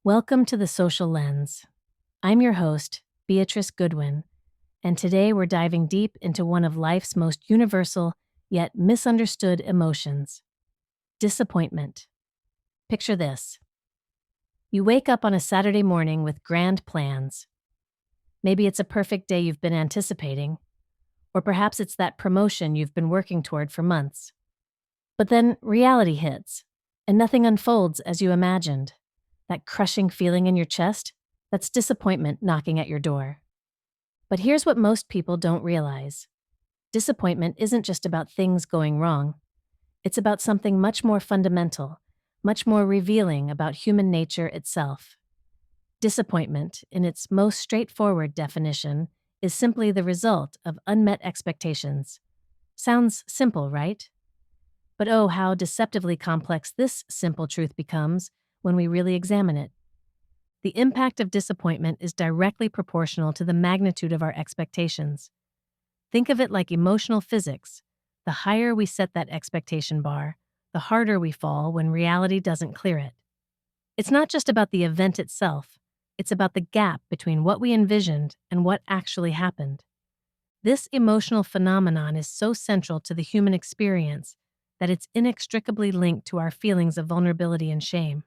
Welcome to The Social Lens. I'm your host, Beatrice Goodwin, and today we're diving deep into one of life's most universal yet misunderstood emotions: disappointment. Picture this. You wake up on a Saturday morning with grand plans. Maybe it's a perfect day you've been anticipating, or perhaps it's that promotion you've been working toward for months. But then reality hits, and nothing unfolds as you imagined. That crushing feeling in your chest, that's disappointment knocking at your door. But here's what most people don't realize. Disappointment isn't just about things going wrong. It's about something much more fundamental, much more revealing about human nature itself. Disappointment, in its most straightforward definition, is simply the result of unmet expectations. Sounds simple, right? But oh, how deceptively complex this simple truth becomes when we really examine it. The impact of disappointment is directly proportional to the magnitude of our expectations. Think of it like emotional physics. The higher we set that expectation bar, the harder we fall when reality doesn't clear it. It's not just about the event itself, it's about the gap between what we envisioned and what actually happened. This emotional phenomenon is so central to the human experience that it's inextricably linked to our feelings of vulnerability and shame.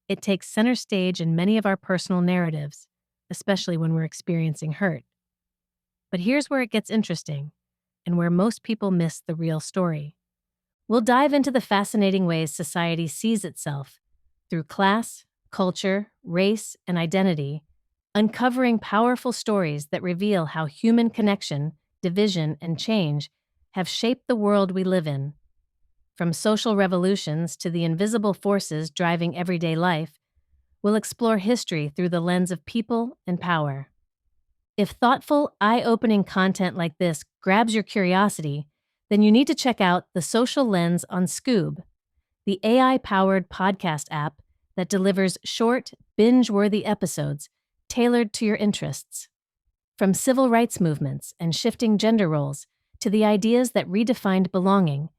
It takes center stage in many of our personal narratives, especially when we're experiencing hurt. But here's where it gets interesting, and where most people miss the real story. We'll dive into the fascinating ways society sees itself through class, culture, race, and identity, uncovering powerful stories that reveal how human connection, division, and change have shaped the world we live in. From social revolutions to the invisible forces driving everyday life, we'll explore history through the lens of people and power. If thoughtful, eye-opening content like this grabs your curiosity, then you need to check out The Social Lens on Scoob, the AI-powered podcast app that delivers short, binge-worthy episodes tailored to your interests. From civil rights movements and shifting gender roles to the ideas that redefined belonging,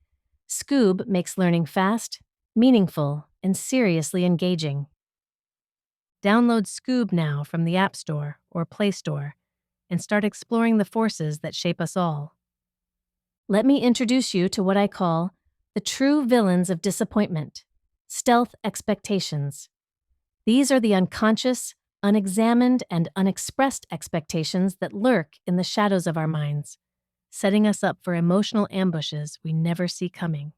Scoob makes learning fast, meaningful, and seriously engaging. Download Scoob now from the App Store or Play Store and start exploring the forces that shape us all. Let me introduce you to what I call the true villains of disappointment: stealth expectations. These are the unconscious, unexamined, and unexpressed expectations that lurk in the shadows of our minds, setting us up for emotional ambushes we never see coming.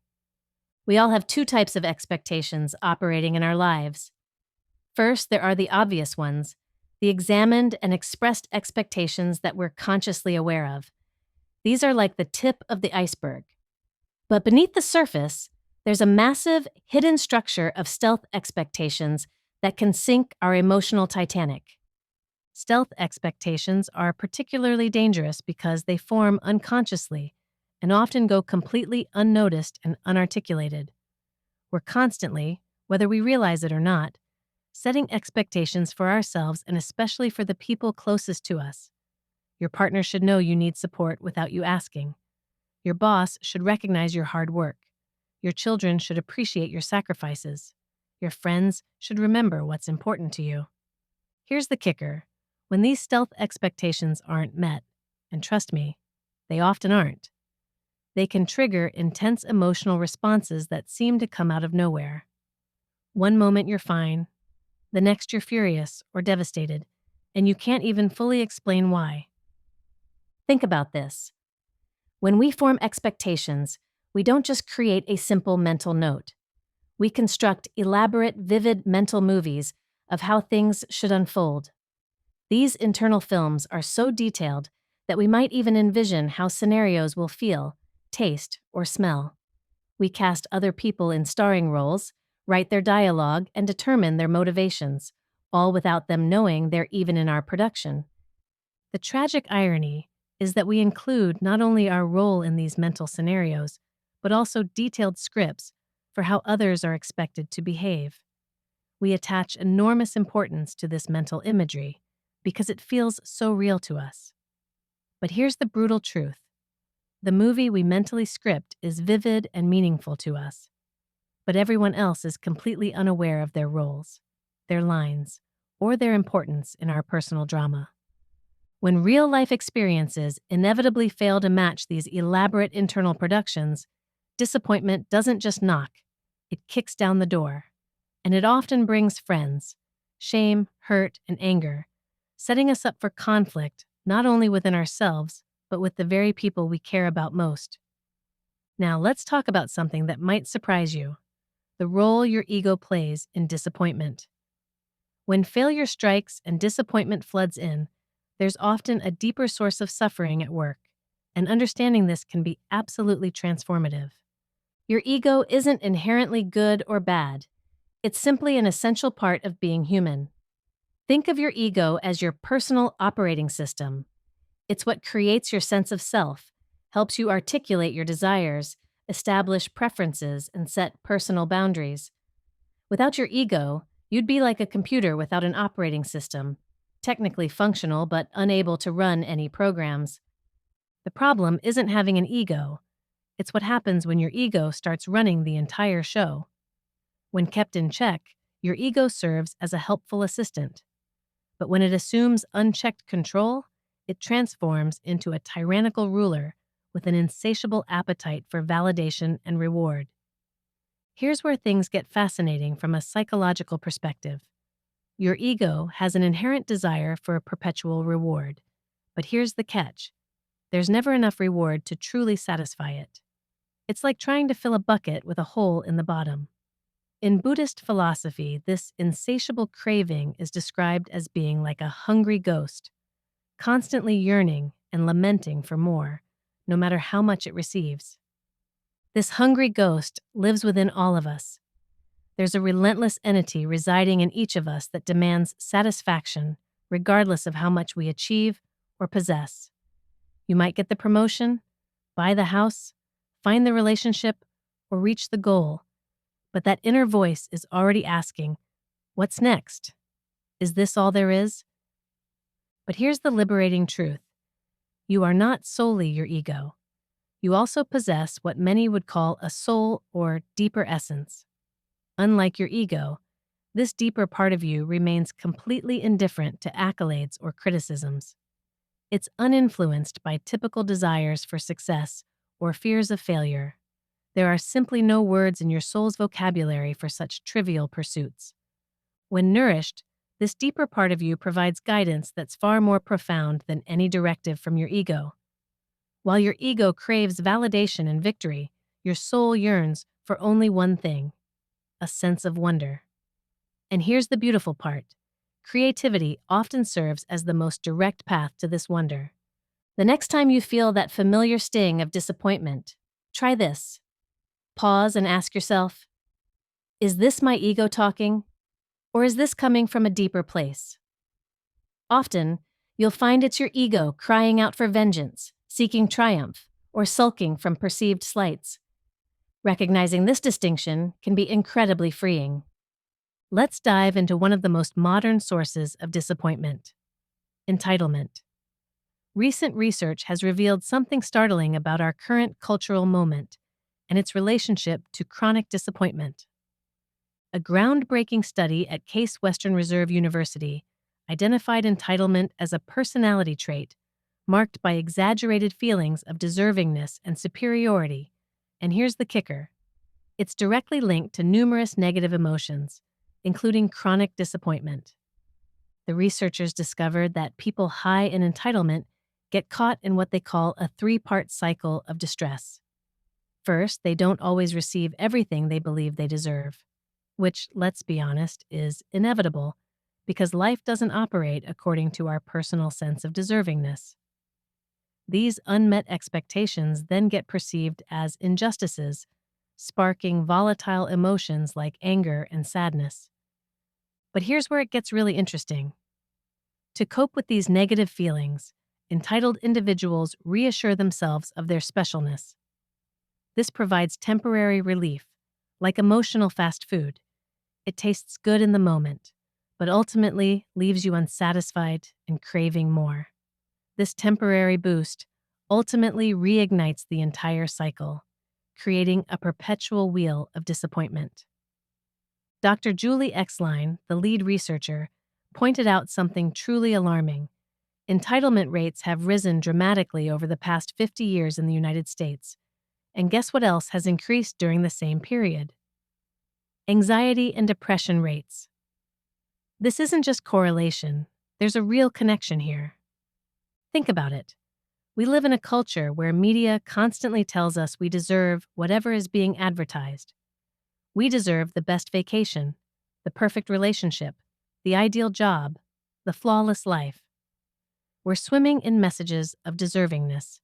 We all have two types of expectations operating in our lives. First, there are the obvious ones, the examined and expressed expectations that we're consciously aware of. These are like the tip of the iceberg. But beneath the surface, there's a massive, hidden structure of stealth expectations that can sink our emotional Titanic. Stealth expectations are particularly dangerous because they form unconsciously and often go completely unnoticed and unarticulated. We're constantly, whether we realize it or not, setting expectations for ourselves and especially for the people closest to us. Your partner should know you need support without you asking. Your boss should recognize your hard work. Your children should appreciate your sacrifices. Your friends should remember what's important to you. Here's the kicker. When these stealth expectations aren't met, and trust me, they often aren't, they can trigger intense emotional responses that seem to come out of nowhere. One moment you're fine, the next you're furious or devastated, and you can't even fully explain why. Think about this. When we form expectations, we don't just create a simple mental note. We construct elaborate, vivid mental movies of how things should unfold. These internal films are so detailed that we might even envision how scenarios will feel, taste, or smell. We cast other people in starring roles, write their dialogue, and determine their motivations, all without them knowing they're even in our production. The tragic irony is that we include not only our role in these mental scenarios, but also detailed scripts for how others are expected to behave. We attach enormous importance to this mental imagery because it feels so real to us. But here's the brutal truth. The movie we mentally script is vivid and meaningful to us, but everyone else is completely unaware of their roles. their lines, or their importance in our personal drama. When real-life experiences inevitably fail to match these elaborate internal productions, disappointment doesn't just knock, it kicks down the door. And it often brings friends, shame, hurt, and anger, setting us up for conflict not only within ourselves, but with the very people we care about most. Now, let's talk about something that might surprise you: the role your ego plays in disappointment. When failure strikes and disappointment floods in, there's often a deeper source of suffering at work, and understanding this can be absolutely transformative. Your ego isn't inherently good or bad. It's simply an essential part of being human. Think of your ego as your personal operating system. It's what creates your sense of self, helps you articulate your desires, establish preferences, and set personal boundaries. Without your ego, you'd be like a computer without an operating system, technically functional but unable to run any programs. The problem isn't having an ego. It's what happens when your ego starts running the entire show. When kept in check, your ego serves as a helpful assistant. But when it assumes unchecked control, it transforms into a tyrannical ruler with an insatiable appetite for validation and reward. Here's where things get fascinating from a psychological perspective. Your ego has an inherent desire for a perpetual reward. But here's the catch: there's never enough reward to truly satisfy it. It's like trying to fill a bucket with a hole in the bottom. In Buddhist philosophy, this insatiable craving is described as being like a hungry ghost, constantly yearning and lamenting for more, no matter how much it receives. This hungry ghost lives within all of us. There's a relentless entity residing in each of us that demands satisfaction, regardless of how much we achieve or possess. You might get the promotion, buy the house, find the relationship, or reach the goal. But that inner voice is already asking, what's next? Is this all there is? But here's the liberating truth. You are not solely your ego. You also possess what many would call a soul or deeper essence. Unlike your ego, this deeper part of you remains completely indifferent to accolades or criticisms. It's uninfluenced by typical desires for success or fears of failure. There are simply no words in your soul's vocabulary for such trivial pursuits. When nourished, this deeper part of you provides guidance that's far more profound than any directive from your ego. While your ego craves validation and victory, your soul yearns for only one thing: a sense of wonder. And here's the beautiful part: creativity often serves as the most direct path to this wonder. The next time you feel that familiar sting of disappointment, try this. Pause and ask yourself, is this my ego talking, or is this coming from a deeper place? Often, you'll find it's your ego crying out for vengeance, seeking triumph, or sulking from perceived slights. Recognizing this distinction can be incredibly freeing. Let's dive into one of the most modern sources of disappointment: entitlement. Recent research has revealed something startling about our current cultural moment and its relationship to chronic disappointment. A groundbreaking study at Case Western Reserve University identified entitlement as a personality trait marked by exaggerated feelings of deservingness and superiority. And here's the kicker: it's directly linked to numerous negative emotions, including chronic disappointment. The researchers discovered that people high in entitlement get caught in what they call a three-part cycle of distress. First, they don't always receive everything they believe they deserve, which, let's be honest, is inevitable because life doesn't operate according to our personal sense of deservingness. These unmet expectations then get perceived as injustices, sparking volatile emotions like anger and sadness. But here's where it gets really interesting. To cope with these negative feelings, entitled individuals reassure themselves of their specialness. This provides temporary relief, like emotional fast food. It tastes good in the moment, but ultimately leaves you unsatisfied and craving more. This temporary boost ultimately reignites the entire cycle, creating a perpetual wheel of disappointment. Dr. Julie Exline, the lead researcher, pointed out something truly alarming. Entitlement rates have risen dramatically over the past 50 years in the United States. And guess what else has increased during the same period? Anxiety and depression rates. This isn't just correlation, there's a real connection here. Think about it. We live in a culture where media constantly tells us we deserve whatever is being advertised. We deserve the best vacation, the perfect relationship, the ideal job, the flawless life. We're swimming in messages of deservingness,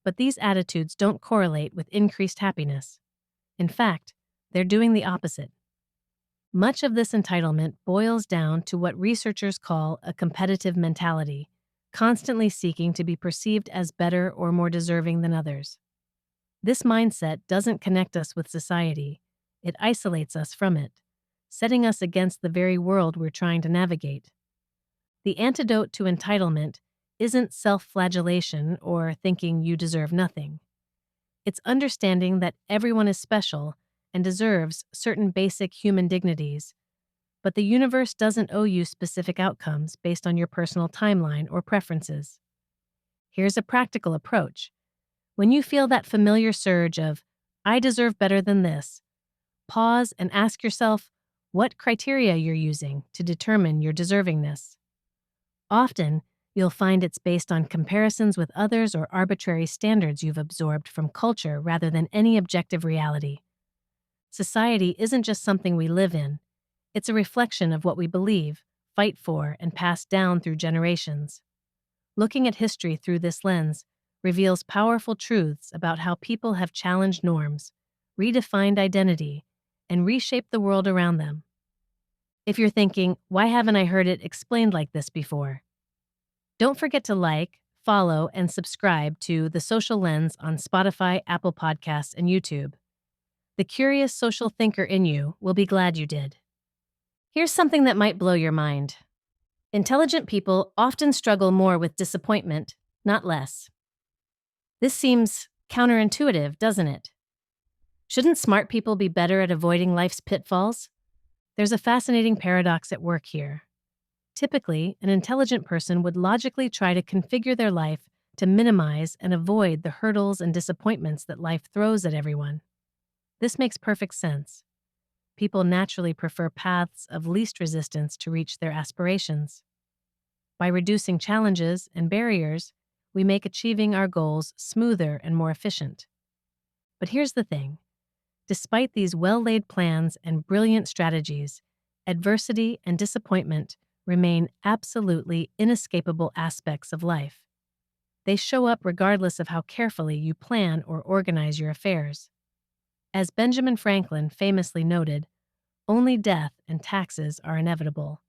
but these attitudes don't correlate with increased happiness. In fact, they're doing the opposite. Much of this entitlement boils down to what researchers call a competitive mentality, constantly seeking to be perceived as better or more deserving than others. This mindset doesn't connect us with society, it isolates us from it, setting us against the very world we're trying to navigate. The antidote to entitlement isn't self-flagellation or thinking you deserve nothing. It's understanding that everyone is special and deserves certain basic human dignities, but the universe doesn't owe you specific outcomes based on your personal timeline or preferences. Here's a practical approach. When you feel that familiar surge of, I deserve better than this, pause and ask yourself what criteria you're using to determine your deservingness. Often, you'll find it's based on comparisons with others or arbitrary standards you've absorbed from culture rather than any objective reality. Society isn't just something we live in, it's a reflection of what we believe, fight for, and pass down through generations. Looking at history through this lens reveals powerful truths about how people have challenged norms, redefined identity, and reshaped the world around them. If you're thinking, why haven't I heard it explained like this before? Don't forget to like, follow, and subscribe to The Social Lens on Spotify, Apple Podcasts, and YouTube. The curious social thinker in you will be glad you did. Here's something that might blow your mind. Intelligent people often struggle more with disappointment, not less. This seems counterintuitive, doesn't it? Shouldn't smart people be better at avoiding life's pitfalls? There's a fascinating paradox at work here. Typically, an intelligent person would logically try to configure their life to minimize and avoid the hurdles and disappointments that life throws at everyone. This makes perfect sense. People naturally prefer paths of least resistance to reach their aspirations. By reducing challenges and barriers, we make achieving our goals smoother and more efficient. But here's the thing. Despite these well-laid plans and brilliant strategies, adversity and disappointment remain absolutely inescapable aspects of life. They show up regardless of how carefully you plan or organize your affairs. As Benjamin Franklin famously noted, only death and taxes are inevitable.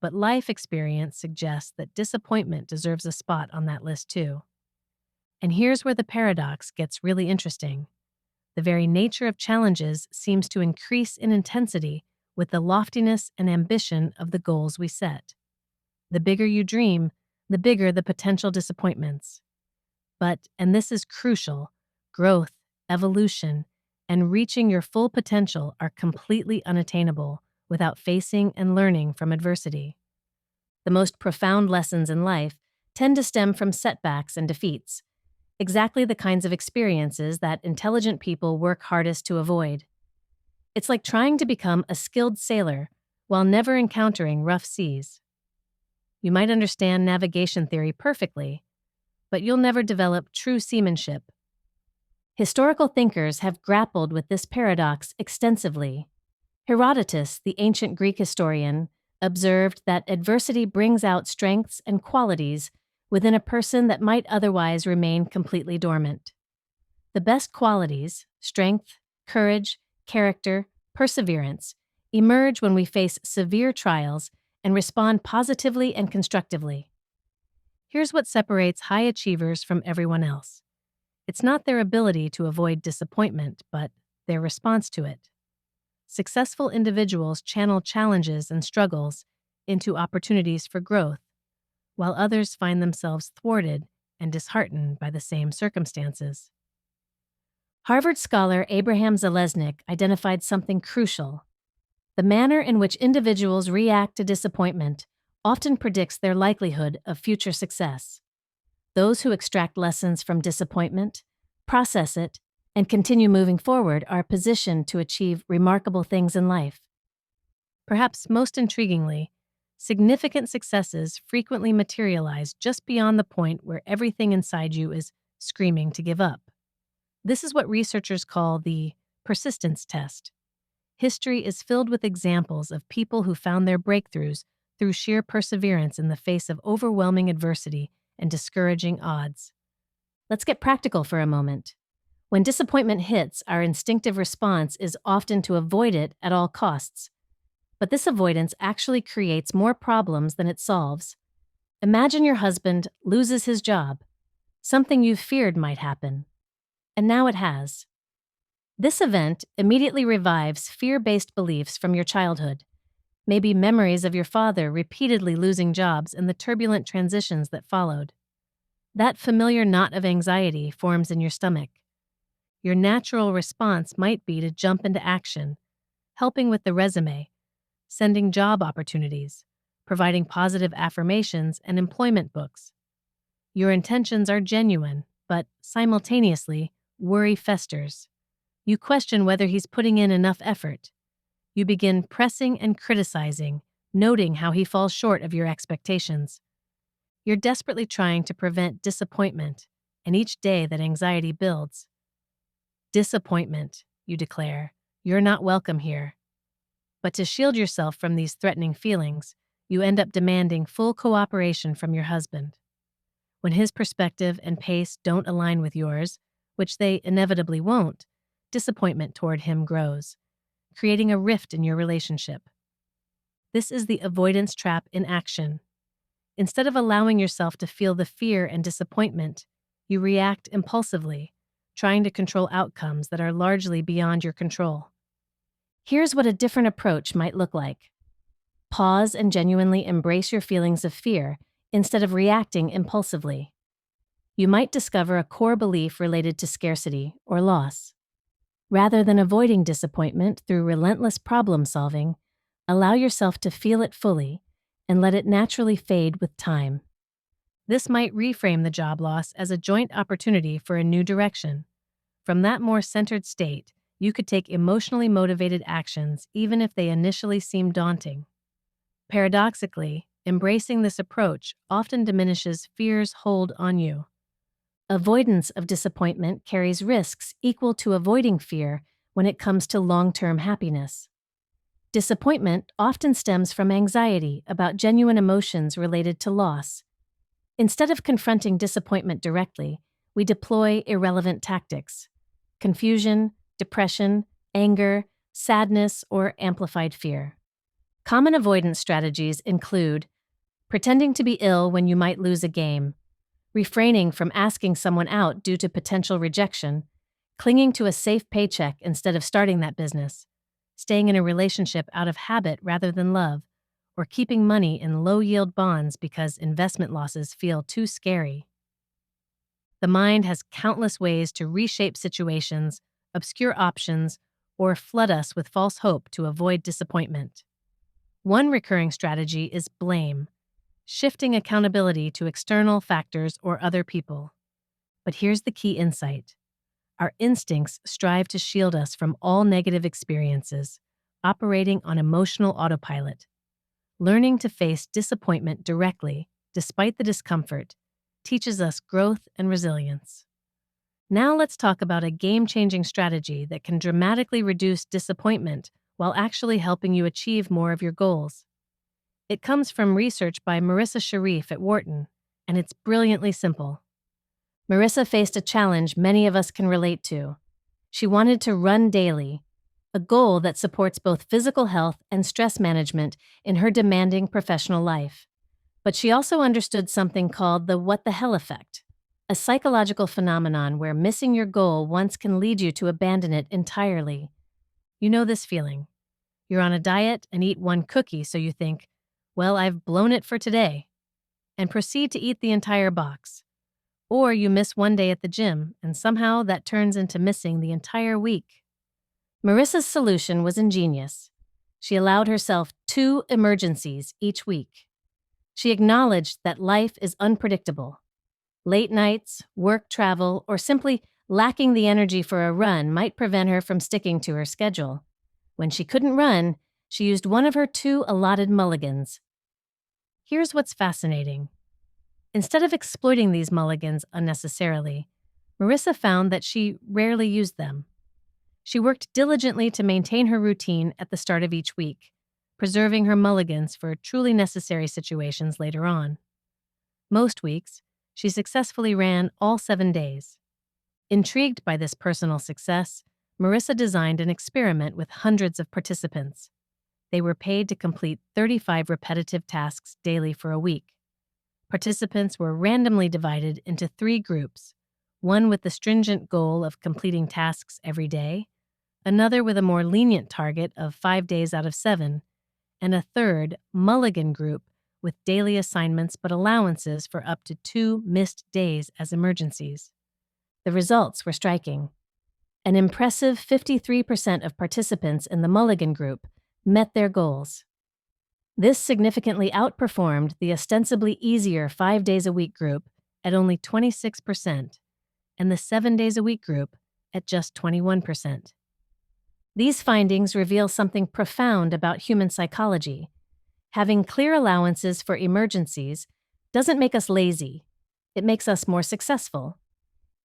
But life experience suggests that disappointment deserves a spot on that list too. And here's where the paradox gets really interesting. The very nature of challenges seems to increase in intensity with the loftiness and ambition of the goals we set. The bigger you dream, the bigger the potential disappointments. But, and this is crucial, growth, evolution, and reaching your full potential are completely unattainable without facing and learning from adversity. The most profound lessons in life tend to stem from setbacks and defeats, exactly the kinds of experiences that intelligent people work hardest to avoid. It's like trying to become a skilled sailor while never encountering rough seas. You might understand navigation theory perfectly, but you'll never develop true seamanship. Historical thinkers have grappled with this paradox extensively. Herodotus, the ancient Greek historian, observed that adversity brings out strengths and qualities within a person that might otherwise remain completely dormant. The best qualities, strength, courage, character, perseverance, emerge when we face severe trials and respond positively and constructively. Here's what separates high achievers from everyone else. It's not their ability to avoid disappointment, but their response to it. Successful individuals channel challenges and struggles into opportunities for growth, while others find themselves thwarted and disheartened by the same circumstances. Harvard scholar Abraham Zalesnik identified something crucial. The manner in which individuals react to disappointment often predicts their likelihood of future success. Those who extract lessons from disappointment, process it, and continue moving forward are positioned to achieve remarkable things in life. Perhaps most intriguingly, significant successes frequently materialize just beyond the point where everything inside you is screaming to give up. This is what researchers call the persistence test. History is filled with examples of people who found their breakthroughs through sheer perseverance in the face of overwhelming adversity and discouraging odds. Let's get practical for a moment. When disappointment hits, our instinctive response is often to avoid it at all costs. But this avoidance actually creates more problems than it solves. Imagine your husband loses his job. Something you've feared might happen. And now it has. This event immediately revives fear-based beliefs from your childhood, maybe memories of your father repeatedly losing jobs and the turbulent transitions that followed. That familiar knot of anxiety forms in your stomach. Your natural response might be to jump into action, helping with the resume, sending job opportunities, providing positive affirmations and employment books. Your intentions are genuine, but simultaneously, worry festers. You question whether he's putting in enough effort. You begin pressing and criticizing, noting how he falls short of your expectations. You're desperately trying to prevent disappointment, and each day that anxiety builds. Disappointment, you declare. You're not welcome here. But to shield yourself from these threatening feelings, you end up demanding full cooperation from your husband. When his perspective and pace don't align with yours, which they inevitably won't, disappointment toward him grows, creating a rift in your relationship. This is the avoidance trap in action. Instead of allowing yourself to feel the fear and disappointment, you react impulsively, trying to control outcomes that are largely beyond your control. Here's what a different approach might look like. Pause and genuinely embrace your feelings of fear instead of reacting impulsively. You might discover a core belief related to scarcity or loss. Rather than avoiding disappointment through relentless problem-solving, allow yourself to feel it fully and let it naturally fade with time. This might reframe the job loss as a joint opportunity for a new direction. From that more centered state, you could take emotionally motivated actions even if they initially seem daunting. Paradoxically, embracing this approach often diminishes fear's hold on you. Avoidance of disappointment carries risks equal to avoiding fear when it comes to long-term happiness. Disappointment often stems from anxiety about genuine emotions related to loss. Instead of confronting disappointment directly, we deploy irrelevant tactics: confusion, depression, anger, sadness, or amplified fear. Common avoidance strategies include pretending to be ill when you might lose a game, refraining from asking someone out due to potential rejection, clinging to a safe paycheck instead of starting that business, staying in a relationship out of habit rather than love, or keeping money in low-yield bonds because investment losses feel too scary. The mind has countless ways to reshape situations, obscure options, or flood us with false hope to avoid disappointment. One recurring strategy is blame, shifting accountability to external factors or other people. But here's the key insight. Our instincts strive to shield us from all negative experiences, operating on emotional autopilot. Learning to face disappointment directly, despite the discomfort, teaches us growth and resilience. Now let's talk about a game-changing strategy that can dramatically reduce disappointment while actually helping you achieve more of your goals. It comes from research by Marissa Sharif at Wharton, and it's brilliantly simple. Marissa faced a challenge many of us can relate to. She wanted to run daily, a goal that supports both physical health and stress management in her demanding professional life. But she also understood something called the what the hell effect, a psychological phenomenon where missing your goal once can lead you to abandon it entirely. You know this feeling. You're on a diet and eat one cookie, so you think, well, I've blown it for today, and proceed to eat the entire box. Or you miss one day at the gym, and somehow that turns into missing the entire week. Marissa's solution was ingenious. She allowed herself 2 emergencies each week. She acknowledged that life is unpredictable. Late nights, work travel, or simply lacking the energy for a run might prevent her from sticking to her schedule. When she couldn't run, she used one of her 2 allotted mulligans. Here's what's fascinating. Instead of exploiting these mulligans unnecessarily, Marissa found that she rarely used them. She worked diligently to maintain her routine at the start of each week, preserving her mulligans for truly necessary situations later on. Most weeks, she successfully ran all 7 days. Intrigued by this personal success, Marissa designed an experiment with hundreds of participants. They were paid to complete 35 repetitive tasks daily for a week. Participants were randomly divided into 3 groups, one with the stringent goal of completing tasks every day, another with a more lenient target of 5 days out of 7, and a third, mulligan group, with daily assignments but allowances for up to 2 missed days as emergencies. The results were striking. An impressive 53% of participants in the mulligan group met their goals. This significantly outperformed the ostensibly easier 5 days a week group at only 26% and the 7 days a week group at just 21%. These findings reveal something profound about human psychology. Having clear allowances for emergencies doesn't make us lazy. It makes us more successful.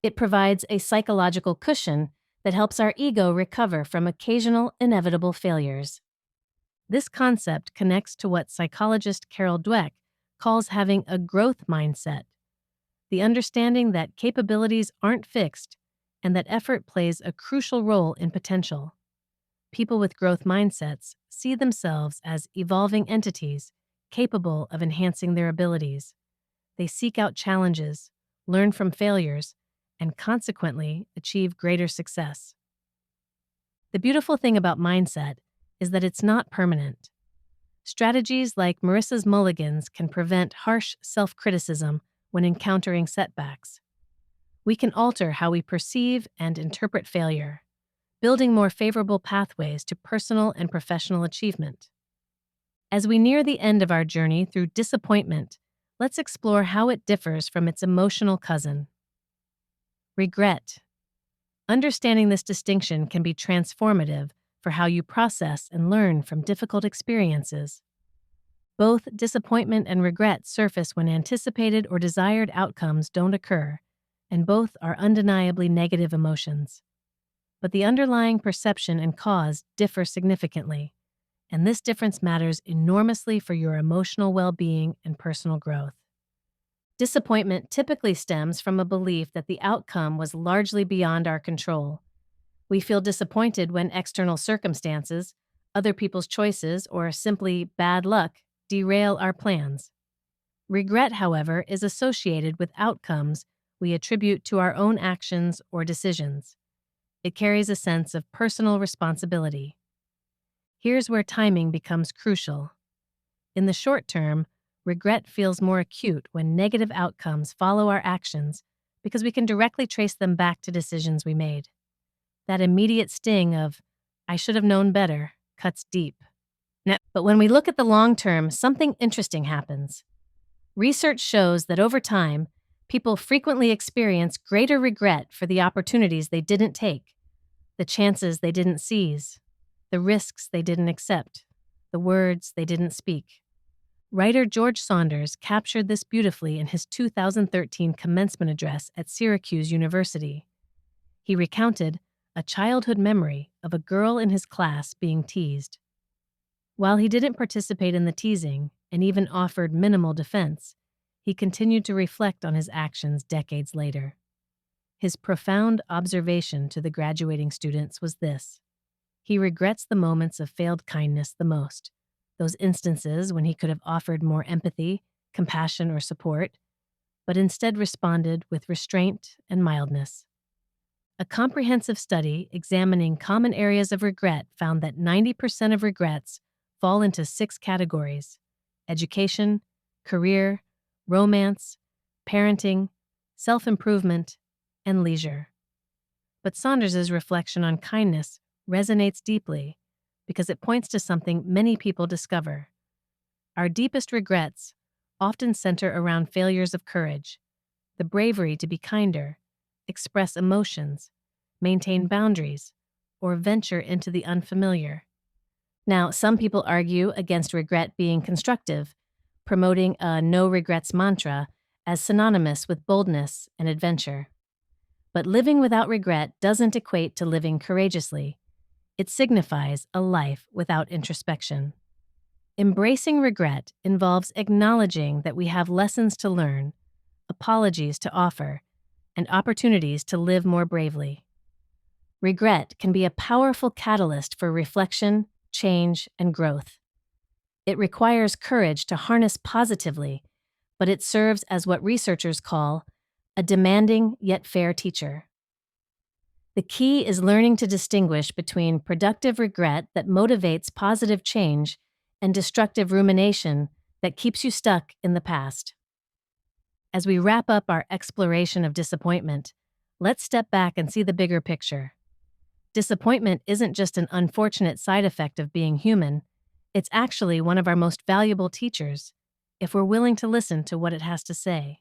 It provides a psychological cushion that helps our ego recover from occasional inevitable failures. This concept connects to what psychologist Carol Dweck calls having a growth mindset, the understanding that capabilities aren't fixed and that effort plays a crucial role in potential. People with growth mindsets see themselves as evolving entities capable of enhancing their abilities. They seek out challenges, learn from failures, and consequently achieve greater success. The beautiful thing about mindset is that it's not permanent. Strategies like Marissa's mulligans can prevent harsh self-criticism when encountering setbacks. We can alter how we perceive and interpret failure, building more favorable pathways to personal and professional achievement. As we near the end of our journey through disappointment, let's explore how it differs from its emotional cousin. Regret. Understanding this distinction can be transformative for how you process and learn from difficult experiences. Both disappointment and regret surface when anticipated or desired outcomes don't occur, and both are undeniably negative emotions. But the underlying perception and cause differ significantly, and this difference matters enormously for your emotional well-being and personal growth. Disappointment typically stems from a belief that the outcome was largely beyond our control. We feel disappointed when external circumstances, other people's choices, or simply bad luck derail our plans. Regret, however, is associated with outcomes we attribute to our own actions or decisions. It carries a sense of personal responsibility. Here's where timing becomes crucial. In the short term, regret feels more acute when negative outcomes follow our actions because we can directly trace them back to decisions we made. That immediate sting of, "I should have known better," cuts deep. But when we look at the long term, something interesting happens. Research shows that over time, people frequently experience greater regret for the opportunities they didn't take, the chances they didn't seize, the risks they didn't accept, the words they didn't speak. Writer George Saunders captured this beautifully in his 2013 commencement address at Syracuse University. He recounted a childhood memory of a girl in his class being teased. While he didn't participate in the teasing and even offered minimal defense, he continued to reflect on his actions decades later. His profound observation to the graduating students was this: he regrets the moments of failed kindness the most, those instances when he could have offered more empathy, compassion, or support, but instead responded with restraint and mildness. A comprehensive study examining common areas of regret found that 90% of regrets fall into 6 categories: education, career, romance, parenting, self-improvement, and leisure. But Saunders's reflection on kindness resonates deeply because it points to something many people discover. Our deepest regrets often center around failures of courage, the bravery to be kinder, express emotions, maintain boundaries, or venture into the unfamiliar. Now, some people argue against regret being constructive, promoting a no regrets mantra as synonymous with boldness and adventure. But living without regret doesn't equate to living courageously. It signifies a life without introspection. Embracing regret involves acknowledging that we have lessons to learn, apologies to offer, and opportunities to live more bravely. Regret can be a powerful catalyst for reflection, change, and growth. It requires courage to harness positively, but it serves as what researchers call a demanding yet fair teacher. The key is learning to distinguish between productive regret that motivates positive change and destructive rumination that keeps you stuck in the past. As we wrap up our exploration of disappointment, let's step back and see the bigger picture. Disappointment isn't just an unfortunate side effect of being human, it's actually one of our most valuable teachers, if we're willing to listen to what it has to say.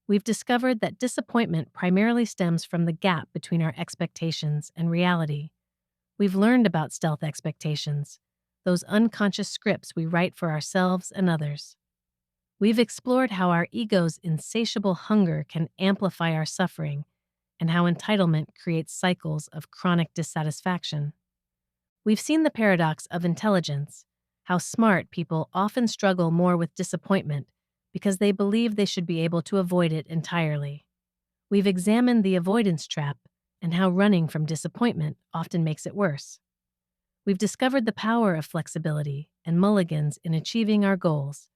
We've discovered that disappointment primarily stems from the gap between our expectations and reality. We've learned about stealth expectations, those unconscious scripts we write for ourselves and others. We've explored how our ego's insatiable hunger can amplify our suffering, and how entitlement creates cycles of chronic dissatisfaction. We've seen the paradox of intelligence, how smart people often struggle more with disappointment because they believe they should be able to avoid it entirely. We've examined the avoidance trap and how running from disappointment often makes it worse. We've discovered the power of flexibility and mulligans in achieving our goals.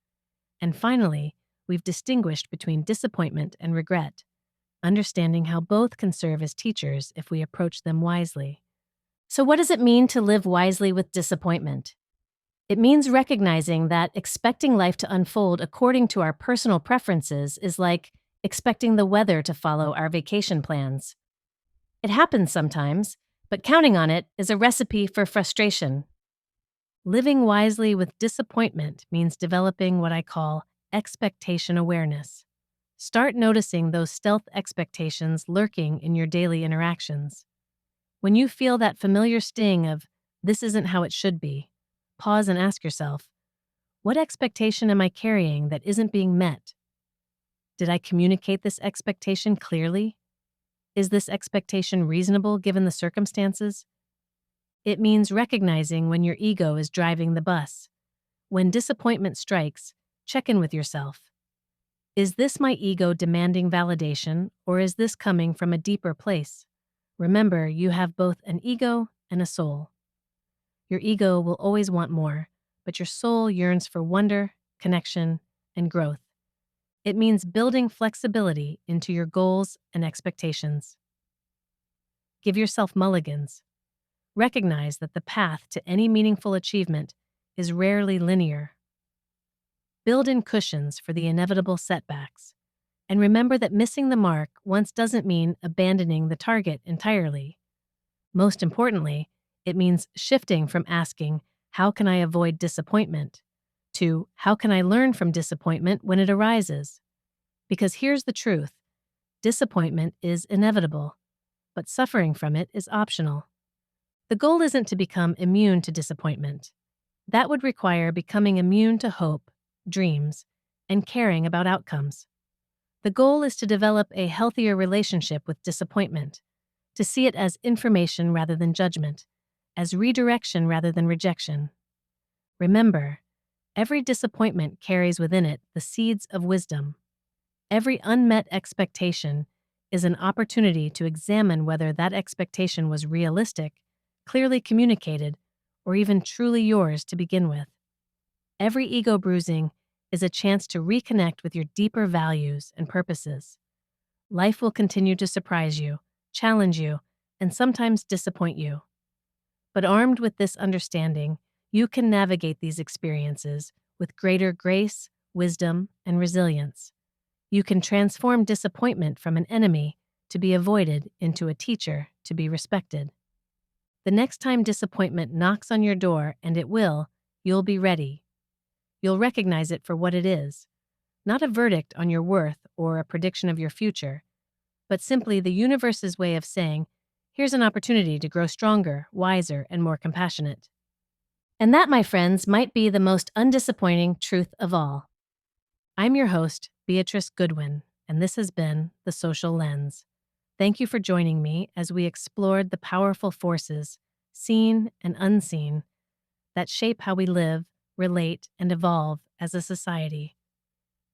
And finally, we've distinguished between disappointment and regret, understanding how both can serve as teachers if we approach them wisely. So what does it mean to live wisely with disappointment? It means recognizing that expecting life to unfold according to our personal preferences is like expecting the weather to follow our vacation plans. It happens sometimes, but counting on it is a recipe for frustration. Living wisely with disappointment means developing what I call expectation awareness. Start noticing those stealth expectations lurking in your daily interactions. When you feel that familiar sting of, "This isn't how it should be," pause and ask yourself, what expectation am I carrying that isn't being met? Did I communicate this expectation clearly? Is this expectation reasonable given the circumstances? It means recognizing when your ego is driving the bus. When disappointment strikes, check in with yourself. Is this my ego demanding validation, or is this coming from a deeper place? Remember, you have both an ego and a soul. Your ego will always want more, but your soul yearns for wonder, connection, and growth. It means building flexibility into your goals and expectations. Give yourself mulligans. Recognize that the path to any meaningful achievement is rarely linear. Build in cushions for the inevitable setbacks. And remember that missing the mark once doesn't mean abandoning the target entirely. Most importantly, it means shifting from asking, "How can I avoid disappointment?" to "How can I learn from disappointment when it arises?" Because here's the truth: disappointment is inevitable, but suffering from it is optional. The goal isn't to become immune to disappointment. That would require becoming immune to hope, dreams, and caring about outcomes. The goal is to develop a healthier relationship with disappointment, to see it as information rather than judgment, as redirection rather than rejection. Remember, every disappointment carries within it the seeds of wisdom. Every unmet expectation is an opportunity to examine whether that expectation was realistic, clearly communicated, or even truly yours to begin with. Every ego bruising is a chance to reconnect with your deeper values and purposes. Life will continue to surprise you, challenge you, and sometimes disappoint you. But armed with this understanding, you can navigate these experiences with greater grace, wisdom, and resilience. You can transform disappointment from an enemy to be avoided into a teacher to be respected. The next time disappointment knocks on your door, and it will, you'll be ready. You'll recognize it for what it is, not a verdict on your worth or a prediction of your future, but simply the universe's way of saying, here's an opportunity to grow stronger, wiser, and more compassionate. And that, my friends, might be the most undisappointing truth of all. I'm your host, Beatrice Goodwin, and this has been The Social Lens. Thank you for joining me as we explored the powerful forces, seen and unseen, that shape how we live, relate, and evolve as a society.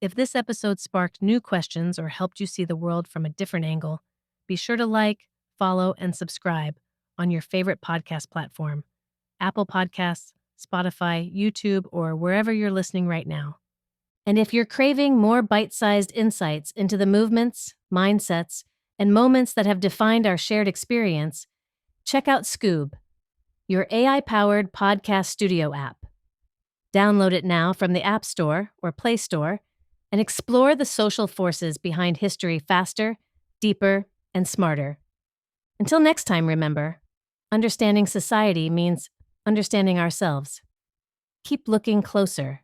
If this episode sparked new questions or helped you see the world from a different angle, be sure to like, follow, and subscribe on your favorite podcast platform, Apple Podcasts, Spotify, YouTube, or wherever you're listening right now. And if you're craving more bite-sized insights into the movements, mindsets, and moments that have defined our shared experience, check out Scoob, your AI-powered podcast studio app. Download it now from the App Store or Play Store and explore the social forces behind history faster, deeper, and smarter. Until next time, remember, understanding society means understanding ourselves. Keep looking closer.